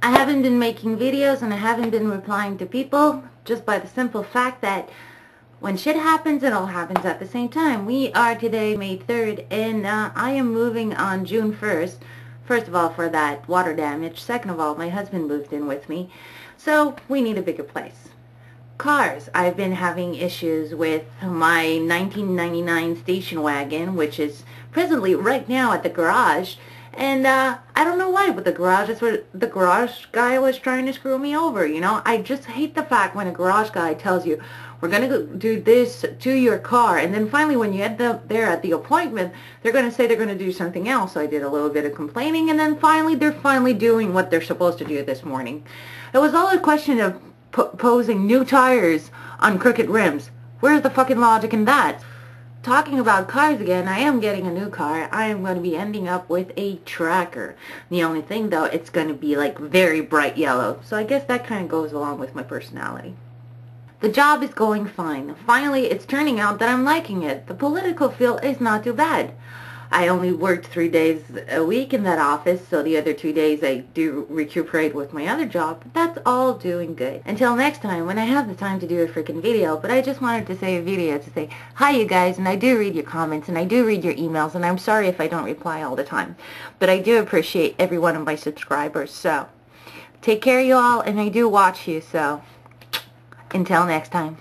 I haven't been making videos and I haven't been replying to people just by the simple fact that when shit happens, it all happens at the same time. We are today May 3rd and I am moving on June 1st. First of all, for that water damage. Second of all, my husband moved in with me. So we need a bigger place. Cars. I've been having issues with my 1999 station wagon, which is presently right now at the garage. And I don't know why, but the garage guy was trying to screw me over, you know. I just hate the fact when a garage guy tells you, we're going to do this to your car, and then finally when you end up there at the appointment, they're going to say they're going to do something else. So I did a little bit of complaining, and then finally they're finally doing what they're supposed to do this morning. It was all a question of posing new tires on crooked rims. Where's the fucking logic in that? Talking about cars again, I am getting a new car. I am going to be ending up with a Tracker. The only thing though, it's going to be like very bright yellow. So I guess that kind of goes along with my personality. The job is going fine. Finally, it's turning out that I'm liking it. The political field is not too bad. I only worked 3 days a week in that office, so the other 2 days I do recuperate with my other job. But that's all doing good. Until next time, when I have the time to do a freaking video, but I just wanted to say a video to say, hi you guys, and I do read your comments, and I do read your emails, and I'm sorry if I don't reply all the time. But I do appreciate every one of my subscribers, so take care you all, and I do watch you, so until next time.